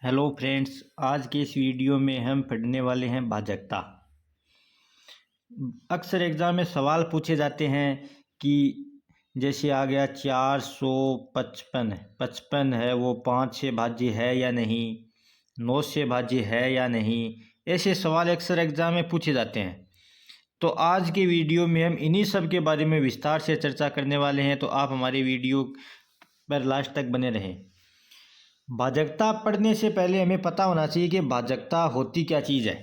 Hello friends, आज के इस वीडियो में हम पढ़ने वाले हैं भाजकता। अक्सर एग्ज़ाम में सवाल पूछे जाते हैं कि जैसे आ गया 455 55 है, वो 5 से भाज्य है या नहीं, 9 से भाज्य है या नहीं। ऐसे सवाल अक्सर एग्ज़ाम में पूछे जाते हैं। तो आज के वीडियो में हम इन्हीं सब के बारे में विस्तार से चर्चा करने वाले हैं, तो आप हमारी वीडियो पर लास्ट तक बने रहें। भाजकता पढ़ने से पहले हमें पता होना चाहिए कि भाजकता होती क्या चीज़ है,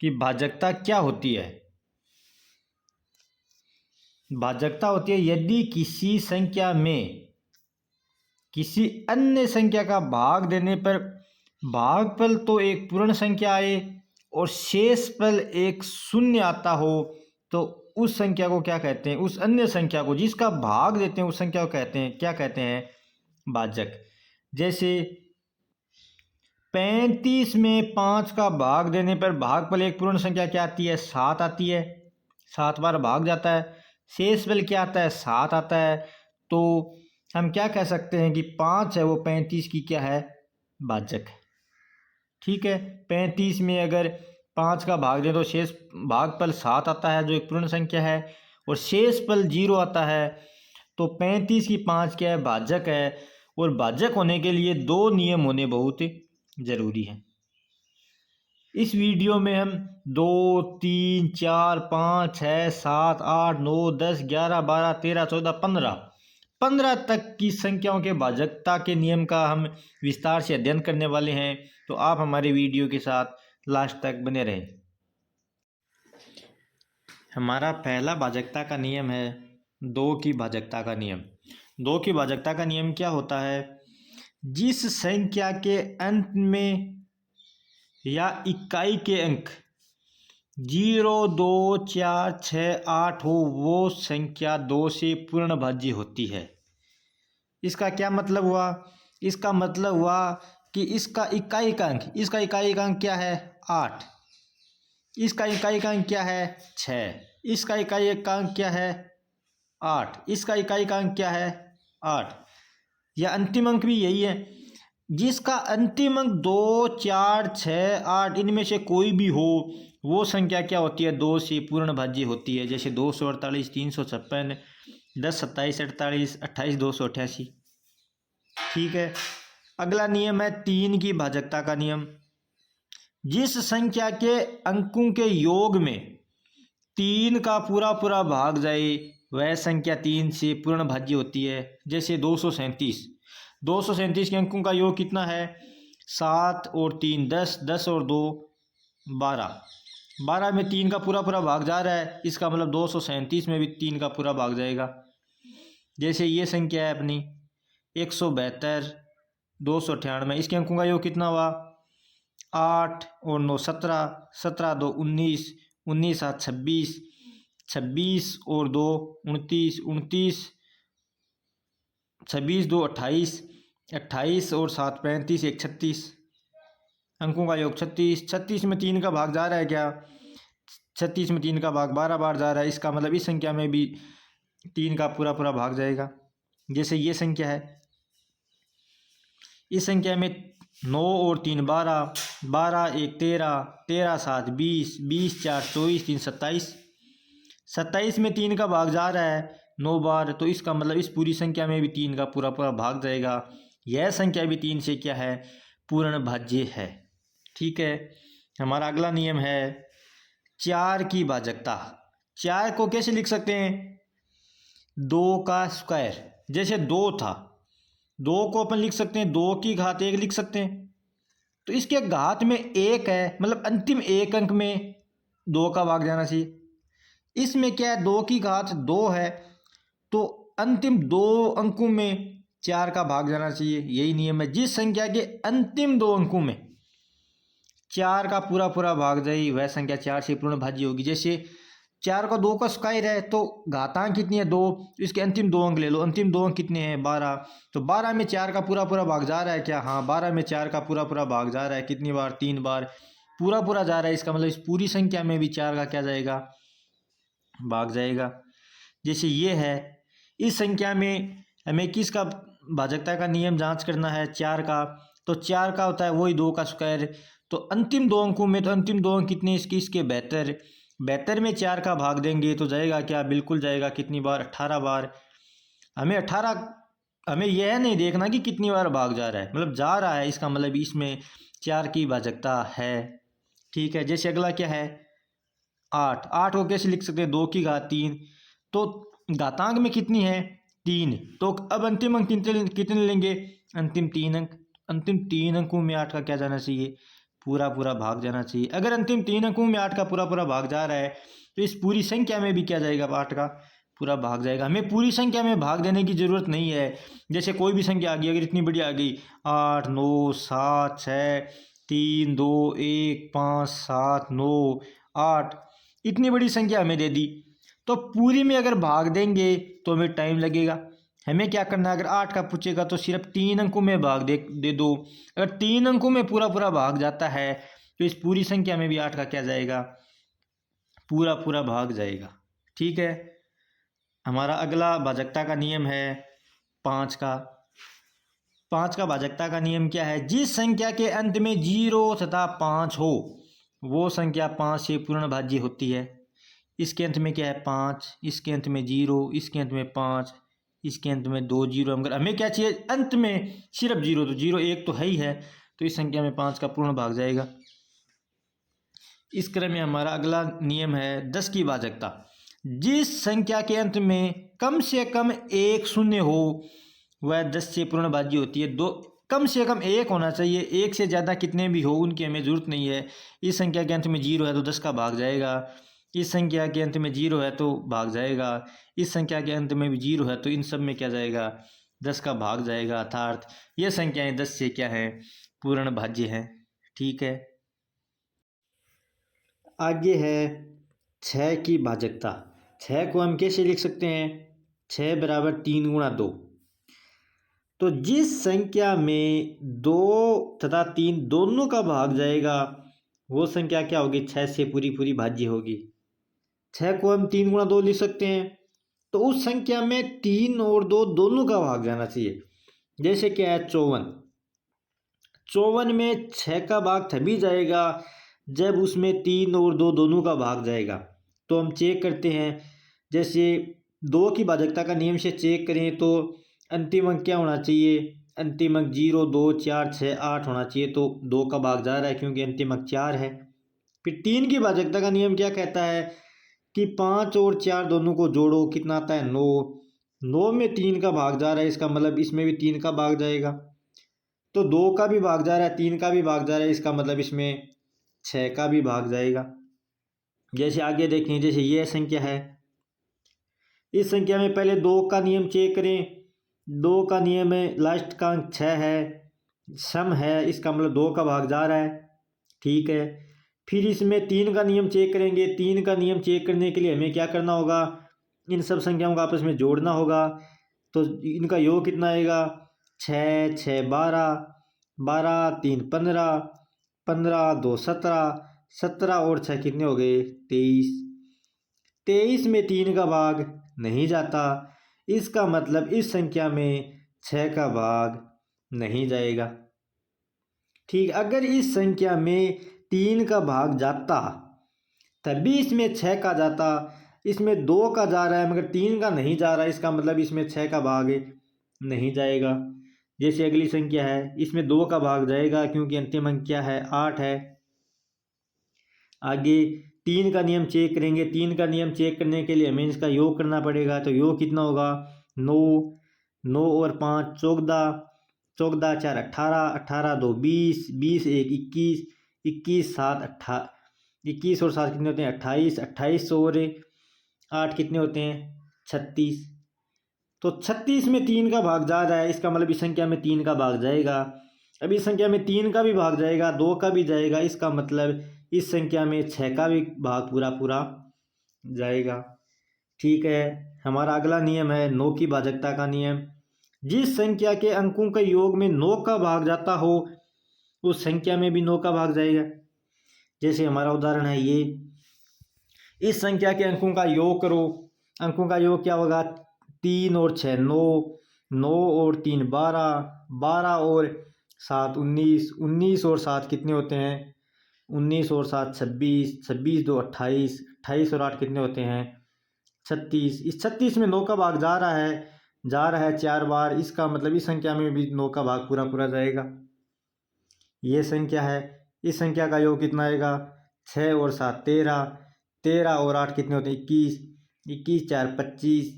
कि भाजकता क्या होती है। भाजकता होती है यदि किसी संख्या में किसी अन्य संख्या का भाग देने पर भागफल तो एक पूर्ण संख्या आए और शेषफल एक शून्य आता हो, तो उस संख्या को क्या कहते हैं? उस अन्य संख्या को जिसका भाग देते हैं उस संख्या को कहते हैं, क्या कहते हैं? भाजक। जैसे 35 में 5 का भाग देने पर भागफल एक पूर्ण संख्या क्या आती है? 7 आती है। 7 बार भाग जाता है। शेषफल क्या आता है? 7 आता है। तो हम क्या कह सकते हैं कि 5 है वो 35 की क्या है? भाजक। ठीक है, 35 में अगर 5 का भाग दें तो शेष भागफल 7 आता है जो एक पूर्ण संख्या है, और शेषफल 0 आता है। तो 35 की 5 क्या है? भाजक है। और भाजक होने के लिए 2 नियम होने बहुत ज़रूरी है। इस वीडियो में हम 2, 3, 4, 5, 6, 7, 8, 9, 10, 11, 12, 13, 14, 15 तक की संख्याओं के भाजकता के नियम का हम विस्तार से अध्ययन करने वाले हैं। तो आप हमारे वीडियो के साथ लास्ट तक बने रहें। हमारा पहला भाजकता का नियम है 2 की भाजकता का नियम। 2 की भाजकता का नियम क्या होता है? जिस संख्या के अंत में या इकाई के अंक 0, 2, 4, 6, 8 हो, वो संख्या 2 से पूर्ण भाज्य होती है। इसका क्या मतलब हुआ? इसका मतलब हुआ कि इसका इकाई का अंक क्या है? 8। इसका इकाई का अंक क्या है? 6। इसका इकाई का अंक क्या है? 8। इसका इकाई का अंक क्या है? 8। या अंतिम अंक भी यही है। जिसका अंतिम अंक 2, 4, 6, 8 इनमें से कोई भी हो, वो संख्या क्या होती है? 2 से पूर्ण भाज्य होती है। जैसे 248, 356, 10, 27, 48, 28, 288। ठीक है, अगला नियम है 3 की भाजकता का नियम। जिस संख्या के अंकों के योग में 3 का पूरा पूरा भाग जाए, वह संख्या 3 से पूर्ण भाज्य होती है। जैसे 237 के अंकों का योग कितना है? 7 और 3 10, 10 और 2 12। 12 में 3 का पूरा पूरा भाग जा रहा है, इसका मतलब 237 में भी 3 का पूरा भाग जाएगा। जैसे ये संख्या है अपनी 172, 298, इसके अंकों का योग कितना हुआ? 8 और 9 17, 17 2 19, 19 7 26, 26 और 2 29, 29, 26 2 28, 28 और 7 35, 1 36, अंकों का योग 36। 36 में 3 का भाग जा रहा है क्या? 36 में 3 का भाग 12 बार जा रहा है, इसका मतलब इस संख्या में भी 3 का पूरा पूरा भाग जाएगा। जैसे ये संख्या है, इस संख्या में 9 और 3 12, 12 1 13, 13 7 20, 20 4 24, 3 27। 27 में 3 का भाग जा रहा है 9 बार, तो इसका मतलब इस पूरी संख्या में भी 3 का पूरा पूरा भाग जाएगा। यह संख्या भी 3 से क्या है? पूर्ण भाज्य है। ठीक है, हमारा अगला नियम है 4 की भाजकता। 4 को कैसे लिख सकते हैं? 2 का स्क्वायर। जैसे 2 था, 2 को अपन लिख सकते हैं 2 की घात 1 लिख सकते हैं। तो इसके घात में 1 है, मतलब अंतिम एक अंक में 2 का भाग जाना चाहिए। इसमें क्या है? 2 की घात 2 है, तो अंतिम 2 अंकों में 4 का भाग जाना चाहिए। यही नियम है। जिस संख्या के अंतिम 2 अंकों में 4 का पूरा पूरा भाग जाए, वह संख्या 4 से पूर्ण भाज्य होगी। जैसे 4 का 2 का स्क्वायर है, तो घातांक कितनी है? 2। इसके अंतिम 2 अंक ले लो। अंतिम 2 अंक कितने हैं? 12। तो 12 में 4 का पूरा पूरा भाग जा रहा है क्या? हाँ, 12 में 4 का पूरा पूरा भाग जा रहा है। कितनी बार? 3 बार पूरा पूरा जा रहा है। इसका मतलब इस पूरी संख्या में भी 4 का क्या जाएगा? भाग जाएगा। जैसे ये है, इस संख्या में हमें किसका भाजकता का नियम जांच करना है? 4 का। तो 4 का होता है वही 2 का स्क्वायर। तो अंतिम दो अंकों में, तो अंतिम दो अंक कितने इसके, इसके 72। 72 में 4 का भाग देंगे तो जाएगा क्या, बिल्कुल जाएगा। कितनी बार, 18 बार। हमें 18, हमें यह नहीं देखना कि कितनी बार भाग जा रहा है, मतलब जा रहा है, इसका मतलब इसमें 4 की भाजकता है। ठीक है, जैसे अगला क्या है, 8। 8 को कैसे लिख सकते हैं, 2 की घात 3। तो घातांक में कितनी है, 3। तो अब अंतिम अंक कितने कितने लेंगे, अंतिम 3 अंक। अंतिम 3 अंकों में 8 का क्या जाना चाहिए, पूरा पूरा भाग जाना चाहिए। अगर अंतिम 3 अंकों में 8 का पूरा पूरा भाग जा रहा है तो इस पूरी संख्या में भी क्या जाएगा, 8 का पूरा भाग जाएगा। हमें पूरी संख्या में भाग देने की ज़रूरत नहीं है। जैसे कोई भी संख्या आ गई, अगर इतनी बड़ी आ गई, 8 9 7 6 3 2 1 5 7 9 8, इतनी बड़ी संख्या हमें दे दी, तो पूरी में अगर भाग देंगे तो हमें टाइम लगेगा। हमें क्या करना है, अगर 8 का पूछेगा तो सिर्फ 3 अंकों में भाग दे दो। अगर 3 अंकों में पूरा पूरा भाग जाता है तो इस पूरी संख्या में भी 8 का क्या जाएगा, पूरा पूरा भाग जाएगा। ठीक है, हमारा अगला भाजकता का नियम है 5 का। 5 का भाजकता का नियम क्या है, जिस संख्या के अंत में 0 तथा 5 हो वो संख्या 5 से पूर्ण भाज्य होती है। इसके अंत में क्या है, 5, इसके अंत में 0, इसके अंत में 5, इसके अंत में 2 जीरो। अगर हमें क्या चाहिए, अंत में सिर्फ 0, तो 0 एक तो है ही है, तो इस संख्या में 5 का पूर्ण भाग जाएगा। इस क्रम में हमारा अगला नियम है 10 की भाजकता। जिस संख्या के अंत में कम से कम एक शून्य हो वह 10 से पूर्ण भाज्य होती है। दो, कम से कम एक होना चाहिए, एक से ज़्यादा कितने भी हो उनकी हमें ज़रूरत नहीं है। इस संख्या के अंत में 0 है तो 10 का भाग जाएगा, इस संख्या के अंत में 0 है तो भाग जाएगा, इस संख्या के अंत में भी 0 है तो इन सब में क्या जाएगा, 10 का भाग जाएगा। अर्थात ये संख्याएं 10 से क्या है, पूर्ण भाज्य हैं। ठीक है, आगे है 6 की भाजकता। 6 को हम कैसे लिख सकते हैं, 6 बराबर 3 गुणा 2। तो जिस संख्या में 2 तथा 3 दोनों का भाग जाएगा वो संख्या क्या होगी, 6 से पूरी पूरी भाज्य होगी। 6 को हम 3 गुणा 2 लिख सकते हैं, तो उस संख्या में 3 और 2 दोनों का भाग जाना चाहिए। जैसे क्या है, 54। 54 में 6 का भाग तभी जाएगा जब उसमें 3 और 2 दोनों का भाग जाएगा। तो हम चेक करते हैं, जैसे 2 की भाजकता का नियम से चेक करें तो अंतिम अंक क्या होना चाहिए, अंतिम अंक 0 2 4 6 8 होना चाहिए, तो 2 का भाग जा रहा है क्योंकि अंतिम अंक 4 है। फिर 3 की भाजकता का नियम क्या कहता है कि 5 और 4 दोनों को जोड़ो, कितना आता है, 9। 9 में 3 का भाग जा रहा है, इसका मतलब इसमें भी 3 का भाग जाएगा। तो 2 का भी भाग जा रहा है, 3 का भी भाग जा रहा है, इसका मतलब इसमें 6 का भी भाग जाएगा। जैसे आगे देखें, जैसे यह संख्या है, इस संख्या में पहले 2 का नियम चेक करें। 2 का नियम है, लास्ट का अंक 6 है, सम है, इसका मतलब 2 का भाग जा रहा है। ठीक है, फिर इसमें 3 का नियम चेक करेंगे। 3 का नियम चेक करने के लिए हमें क्या करना होगा, इन सब संख्याओं को आपस में जोड़ना होगा। तो इनका योग कितना आएगा, 6 6 12, 12 3 15, 15 2 17, 17 और 6 कितने हो गए, 23। 23 में 3 का भाग नहीं जाता, इसका मतलब इस संख्या में 6 का भाग नहीं जाएगा। ठीक, अगर इस संख्या में 3 का भाग जाता तभी इसमें 6 का जाता। इसमें 2 का जा रहा है मगर 3 का नहीं जा रहा, इसका मतलब इसमें 6 का भाग नहीं जाएगा। जैसे अगली संख्या है, इसमें 2 का भाग जाएगा क्योंकि अंतिम अंक क्या है, 8 है। आगे 3 का नियम चेक करेंगे। 3 का नियम चेक करने के लिए हमें इसका योग करना पड़ेगा। तो योग कितना होगा, 9, 9 और 5 14, 14 4 18, 18 2 20, 20 1 21, 21 7 18, 21 और 7 कितने होते हैं, 28, 28 और 8 कितने होते हैं, 36। तो 36 में 3 का भाग जा रहा है, इसका मतलब इस संख्या में 3 का भाग जाएगा। अब इस संख्या में 3 का भी भाग जाएगा, 2 का भी जाएगा, इसका मतलब इस संख्या में 6 का भी भाग पूरा पूरा जाएगा। ठीक है, हमारा अगला नियम है 9 की भाजकता का नियम। जिस संख्या के अंकों के योग में 9 का भाग जाता हो उस संख्या में भी 9 का भाग जाएगा। जैसे हमारा उदाहरण है ये, इस संख्या के अंकों का योग करो। अंकों का योग क्या होगा, 3 और 6 9, 9 और 3 12, 12 और सात 19, 19 और 7 कितने होते हैं? 19 और 7 26, 26 दो 28, 28 और 8 कितने होते हैं? 36। इस 36 में 9 का भाग जा रहा है 4 बार, इसका मतलब इस संख्या में भी 9 का भाग पूरा पूरा जाएगा। ये संख्या है, इस संख्या का योग कितना आएगा? 6 और 7 13, 13 और 8 कितने होते हैं? 21, 21 4 25,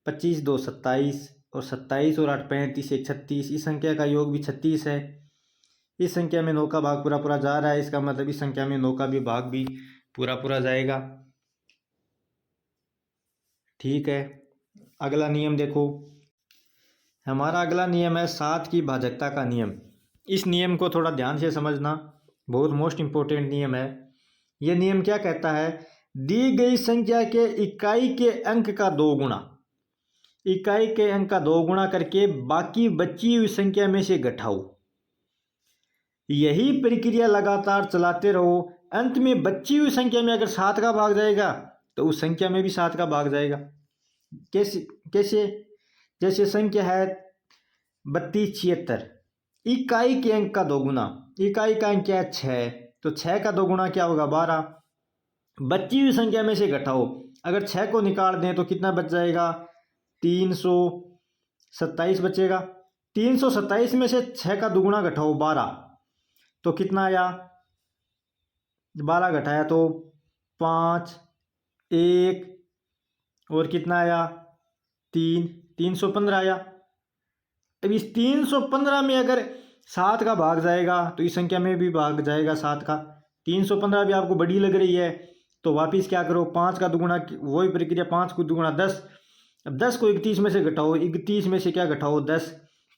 25 दो 27 और 27 और 8 35, 1 36। इस संख्या का योग भी 36 है। इस संख्या में 9 का भाग पूरा पूरा जा रहा है, इसका मतलब इस संख्या में 9 का भी भाग भी पूरा पूरा जाएगा। ठीक है, अगला नियम देखो। हमारा अगला नियम है 7 की भाजकता का नियम। इस नियम को थोड़ा ध्यान से समझना, बहुत मोस्ट इम्पोर्टेंट नियम है। यह नियम क्या कहता है? दी गई संख्या के इकाई के अंक का 2 गुना, इकाई के अंक का 2 गुना करके बाकी बची हुई संख्या में से घटाओ। यही प्रक्रिया लगातार चलाते रहो। अंत में बची हुई संख्या में अगर 7 का भाग जाएगा तो उस संख्या में भी 7 का भाग जाएगा। कैसे कैसे? जैसे संख्या है 32 76, इकाई के अंक का 2 गुना, इकाई का अंक क्या है? 6, तो 6 का 2 गुना क्या होगा? 12। बची हुई संख्या में से घटाओ, अगर 6 को निकाल दें तो कितना बच जाएगा? 327 बचेगा। 327 में से 6 का दुगुना घटाओ 12, तो कितना आया? 12 घटाया तो 5, 1 और कितना आया? 3, 315 आया। अब इस 315 में अगर 7 का भाग जाएगा तो इस संख्या में भी भाग जाएगा 7 का। 315 भी आपको बड़ी लग रही है तो वापिस क्या करो? 5 का दुगुना, वही प्रक्रिया, 5 को दुगुना 10। अब 10 को 31 में से घटाओ, 31 में से क्या घटाओ? 10,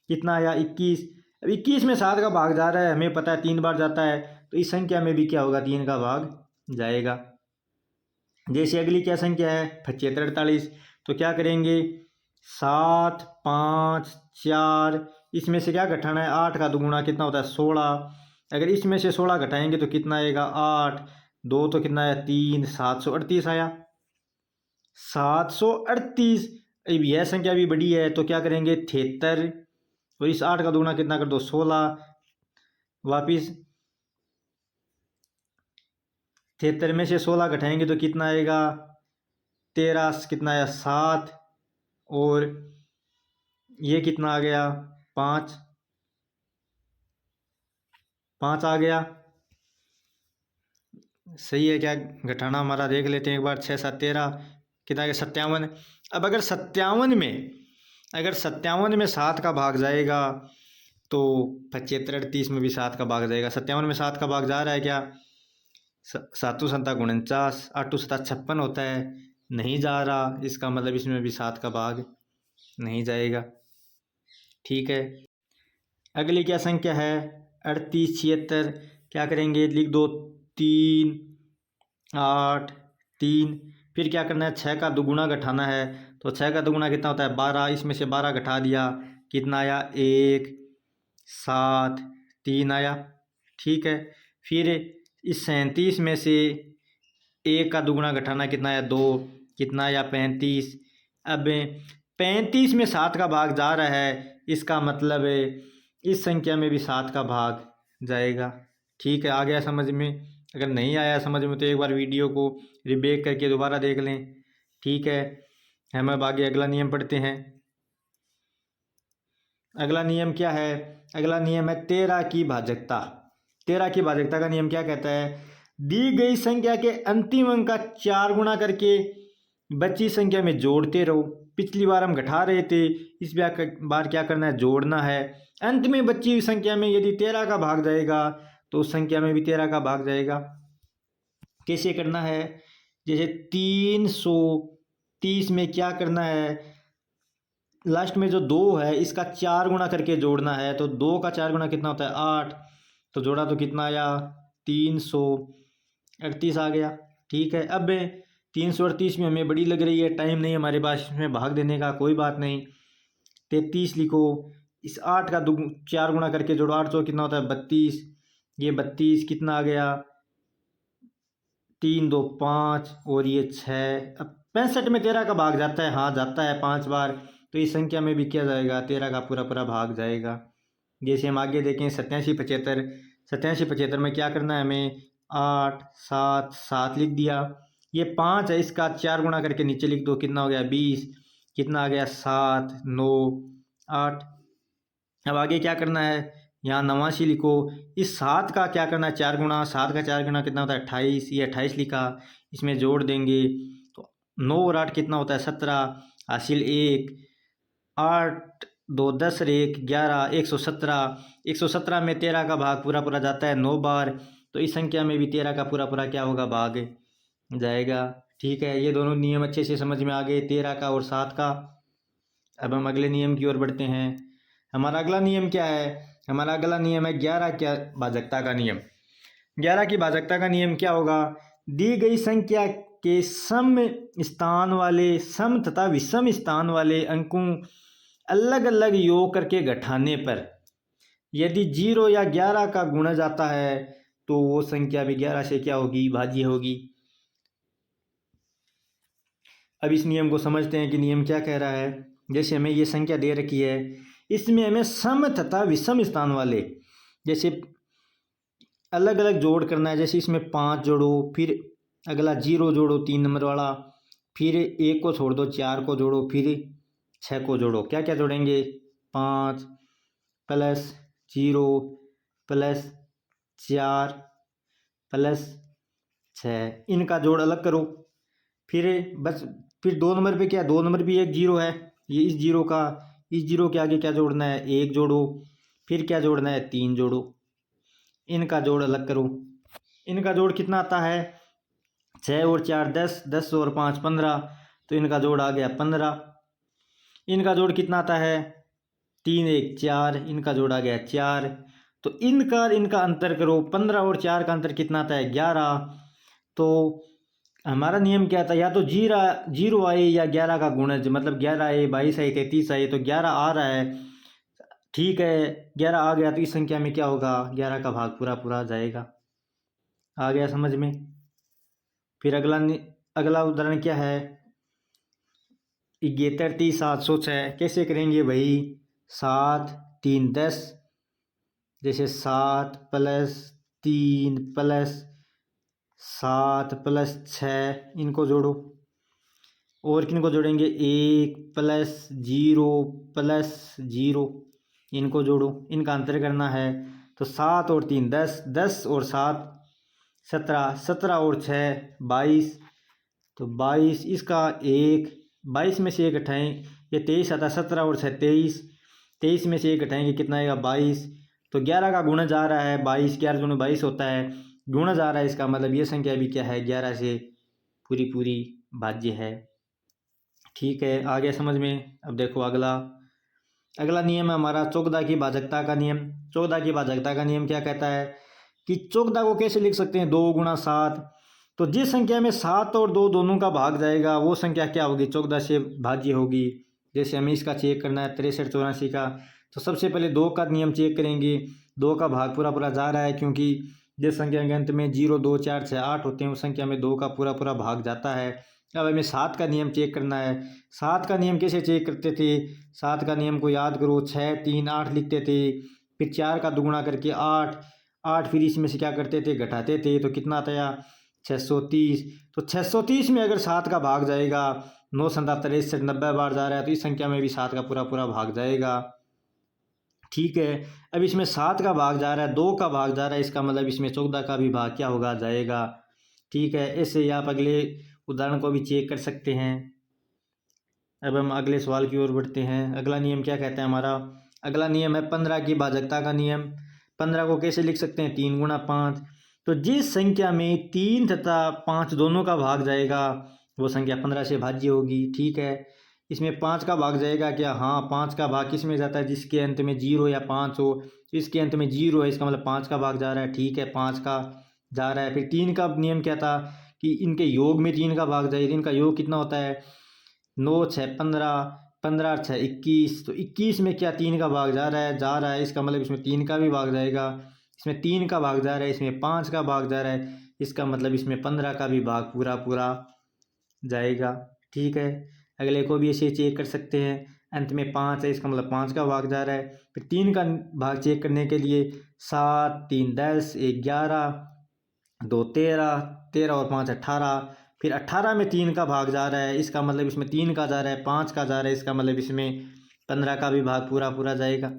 कितना आया? 21। अब 21 में 7 का भाग जा रहा है, हमें पता है 3 बार जाता है, तो इस संख्या में भी क्या होगा? 3 का भाग जाएगा। जैसे अगली क्या संख्या है? 75 48, तो क्या करेंगे? 7 5 4, इसमें से क्या घटाना है? 8 का दुगुना कितना होता है? 16। अगर इसमें से 16 घटाएंगे तो कितना आएगा? 8, 2 तो कितना आया? 3, 738 आया। 738। अब यह संख्या भी बड़ी है तो क्या करेंगे? 73, और इस 8 का दुगुना कितना कर दो? 16। वापिस 73 में से 16 घटाएंगे तो कितना आएगा? 13, कितना आया? 7, और ये कितना आ गया? 5, 5 आ गया। सही है क्या घटाना हमारा? देख लेते हैं एक बार। 6 7 13, कितना आ गया? 57। अब अगर 57 में 7 का भाग जाएगा तो 75 38 में भी 7 का भाग जाएगा। 57 में 7 का भाग जा रहा है क्या? 7 7 49, 8 7 56 होता है, नहीं जा रहा, इसका मतलब इसमें भी 7 का भाग नहीं जाएगा। ठीक है, अगली क्या संख्या है? 38 76, क्या करेंगे? लिख दो 3 8 3, फिर क्या करना है? 6 का दुगुना घटाना है, तो 6 का दुगुना कितना होता है? 12। इसमें से 12 घटा दिया, कितना आया? 1 7 3 आया। ठीक है, फिर इस 37 में से 1 का दुगुना घटाना कितना आया? 2, कितना आया? 35। अब 35 में 7 का भाग जा रहा है, इसका मतलब इस संख्या में भी 7 का भाग जाएगा। ठीक है, आ गया समझ में? अगर नहीं आया समझ में तो एक बार वीडियो को रिबेक करके दोबारा देख लें। ठीक है, हम अब आगे अगला नियम पढ़ते हैं। अगला नियम क्या है? अगला नियम है 13 की भाजकता। 13 की भाजकता का नियम क्या कहता है? दी गई संख्या के अंतिम अंक का 4 गुना करके बची संख्या में जोड़ते रहो। पिछली बार हम घटा रहे थे, इस बार क्या करना है? जोड़ना है। अंत में बची हुई संख्या में यदि 13 का भाग जाएगा तो उस संख्या में भी 13 का भाग जाएगा। कैसे करना है? जैसे 330 में क्या करना है? लास्ट में जो 2 है इसका 4 गुना करके जोड़ना है, तो 2 का 4 गुना कितना होता है? 8, तो जोड़ा तो कितना आया? 338 आ गया। ठीक है, अब 338 में हमें बड़ी लग रही है, टाइम नहीं हमारे पास इसमें भाग देने का, कोई बात नहीं। 33 लिखो, इस 8 का 4 गुना करके जोड़ो, 8 सौ कितना होता है? 32। ये 32 कितना आ गया? 3 2 5 और ये 6। अब 65 में 13 का भाग जाता है, हाँ जाता है 5 बार, तो इस संख्या में भी क्या जाएगा? 13 का पूरा पूरा भाग जाएगा। जैसे हम आगे देखें 87 75 में क्या करना है हमें, 8 7 7 लिख दिया। ये 5 है, इसका 4 गुना करके नीचे लिख दो, कितना हो गया 20, कितना आ गया 7 9 8। अब आगे क्या करना है, यहाँ 89 लिखो। इस 7 का क्या करना है 4 गुना, 7 का 4 गुना कितना होता है 28, ये 28 लिखा, इसमें जोड़ देंगे तो 9 और 8 कितना होता है 17, हासिल 1, 8 2 10 और 1 11, 117। 117 में 13 का भाग पूरा पूरा जाता है 9 बार, तो इस संख्या में भी 13 का पूरा पूरा क्या होगा भाग जाएगा। ठीक है, ये दोनों नियम अच्छे से समझ में आ गए, 13 का और 7 का। अब हम अगले नियम की ओर बढ़ते हैं। हमारा अगला नियम क्या है, हमारा अगला नियम है 11 की भाजकता का नियम। 11 की भाजकता का नियम क्या होगा, दी गई संख्या के सम स्थान वाले, सम तथा विषम स्थान वाले अंकों अलग अलग योग करके घटाने पर यदि 0 या 11 का गुणा जाता है तो वो संख्या भी 11 से क्या होगी, भाज्य होगी। अब इस नियम को समझते हैं कि नियम क्या कह रहा है। जैसे हमें ये संख्या दे रखी है, इसमें हमें सम तथा विषम स्थान वाले, जैसे अलग अलग जोड़ करना है। जैसे इसमें 5 जोड़ो, फिर अगला 0 जोड़ो 3 नंबर वाला, फिर 1 को छोड़ दो, 4 को जोड़ो, फिर 6 को जोड़ो। क्या क्या जोड़ेंगे, 5 प्लस 0 प्लस 4 प्लस 6, इनका जोड़ अलग करो। फिर बस, फिर 2 नंबर पे क्या, 2 नंबर भी एक 0 है, ये इस 0 का, इस 0 के आगे क्या जोड़ना है 1 जोड़ो, फिर क्या जोड़ना है 3 जोड़ो, इनका जोड़ अलग करो। इनका जोड़ कितना आता है, 6 और 4 10, 10 और 5 15, तो इनका जोड़ आ गया 15। इनका जोड़ कितना आता है 3 1 4, इनका जोड़ आ गया 4। तो इनका अंतर करो, 15 और 4 का अंतर कितना आता है 11। तो हमारा नियम क्या था, या तो 0 आए या 11 का गुणज, मतलब 11 आए 22 आए 33 आए, तो 11 आ रहा है, ठीक है 11 आ गया तो इस संख्या में क्या होगा 11 का भाग पूरा पूरा जाएगा। आ गया समझ में। फिर अगला उदाहरण क्या है, 706। कैसे करेंगे भाई, 7 3 10, जैसे 7 प्लस 3 प्लस 7 प्लस 6, इनको जोड़ो। और किन को जोड़ेंगे, 1 प्लस 0 प्लस 0, इनको जोड़ो, इनका अंतर करना है। तो 7 और 3 10, 10 और 7 17, 17 और 6 22, तो 22, इसका 1, 22 में से 1 घटाएं, ये 23 आता है, 17 और 6 23, 23 में से 1 घटाएंगे कितना आएगा 22। तो 11 का गुणा जा रहा है 22, 11 दूनी 22 होता है, गुणा जा रहा है, इसका मतलब ये संख्या भी क्या है 11 से पूरी पूरी भाज्य है। ठीक है, आ गया समझ में। अब देखो अगला नियम है हमारा 14 की भाजकता का नियम। 14 की भाजकता का नियम क्या कहता है कि 14 को कैसे लिख सकते हैं, 2 गुणा 7। तो जिस संख्या में 7 और 2 दोनों का भाग जाएगा वो संख्या क्या होगी, 14 से भाज्य होगी। जैसे हमें इसका चेक करना है 63 84 का, तो सबसे पहले 2 का नियम चेक करेंगे। 2 का भाग पूरा पूरा जा रहा है, क्योंकि जिस संख्या के अंत में 0 2 4 6 8 होते हैं उस संख्या में 2 का पूरा पूरा भाग जाता है। अब हमें 7 का नियम चेक करना है। 7 का नियम कैसे चेक करते थे, 7 का नियम को याद करो, 6 3 8 लिखते थे, फिर 4 का दुगुना करके 8 8, फिर इसमें से क्या करते थे घटाते थे, तो कितना आता है 630। तो 630 में अगर 7 का भाग जाएगा, 9 7 63 90 बार जा रहा है, तो इस संख्या में भी 7 का पूरा पूरा भाग जाएगा। ठीक है, अब इसमें 7 का भाग जा रहा है, 2 का भाग जा रहा है, इसका मतलब इसमें 14 का भी भाग क्या होगा जाएगा। ठीक है, ऐसे ही आप अगले उदाहरण को भी चेक कर सकते हैं। अब हम अगले सवाल की ओर बढ़ते हैं। अगला नियम क्या कहता है हमारा, अगला नियम है 15 की भाजकता का नियम। 15 को कैसे लिख सकते हैं, 3 गुणा 5। तो जिस संख्या में 3 तथा 5 दोनों का भाग जाएगा वो संख्या 15 से भाज्य होगी। ठीक है, इसमें 5 का भाग जाएगा क्या, हाँ 5 का भाग किस में जाता है, जिसके अंत में 0 या 5 हो। इसके अंत में 0 है, इसका मतलब 5 का भाग जा रहा है। ठीक है, 5 का जा रहा है। फिर 3 का नियम क्या था कि इनके योग में 3 का भाग जाएगा। इनका योग कितना होता है, 9 6 15, 15 6 21, तो 21 में क्या 3 का भाग जा रहा है, इसका मतलब इसमें 3 का भी भाग जाएगा। इसमें 3 का भाग जा रहा है, इसमें 5 का भाग जा रहा है, इसका मतलब इसमें 15 का भी भाग पूरा जाएगा। ठीक है, अगले को भी ऐसे चेक कर सकते हैं। अंत में 5 है, इसका मतलब 5 का भाग जा रहा है। फिर 3 का भाग चेक करने के लिए 7, 3 10, 1 11, 2 13, 13 और 5 18। फिर 18 में 3 का भाग जा रहा है, इसका मतलब इसमें 3 का जा रहा है, 5 का जा रहा है, इसका मतलब इसमें 15 का भी भाग पूरा पूरा जाएगा।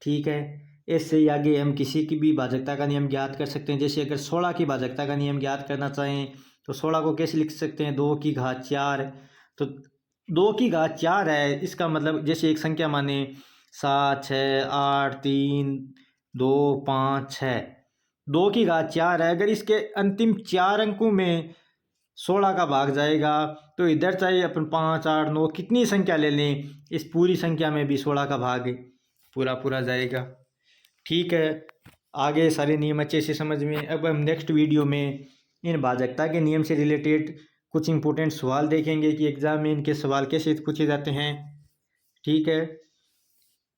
ठीक है, इससे ही आगे हम किसी की भी भाजकता का नियम ज्ञात कर सकते हैं। जैसे अगर 16 की भाजकता का नियम ज्ञात करना चाहें तो 16 को कैसे लिख सकते हैं, 2 की घात 4। तो 2 की घात 4 है, इसका मतलब जैसे एक संख्या माने 7 6 8 3 2 5 6, 2 की घात 4 है। अगर इसके अंतिम 4 अंकों में 16 का भाग जाएगा तो इधर चाहे अपन 5 8 9 कितनी संख्या ले लें, इस पूरी संख्या में भी 16 का भाग पूरा पूरा जाएगा। ठीक है, आगे सारे नियम अच्छे से समझ में। अब हम नेक्स्ट वीडियो में इन भाजकता के नियम से रिलेटेड कुछ इंपॉर्टेंट सवाल देखेंगे कि एग्ज़ाम में इनके सवाल कैसे पूछे जाते हैं। ठीक है,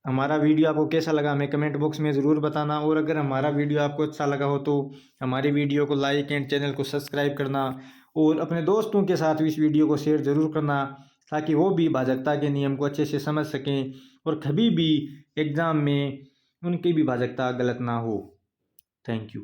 हमारा वीडियो आपको कैसा लगा हमें कमेंट बॉक्स में ज़रूर बताना, और अगर हमारा वीडियो आपको अच्छा लगा हो तो हमारी वीडियो को लाइक एंड चैनल को सब्सक्राइब करना, और अपने दोस्तों के साथ इस वीडियो को शेयर ज़रूर करना ताकि वो भी भाजकता के नियम को अच्छे से समझ सकें और कभी भी एग्ज़ाम में उनकी भी भाजकता गलत ना हो। Thank you.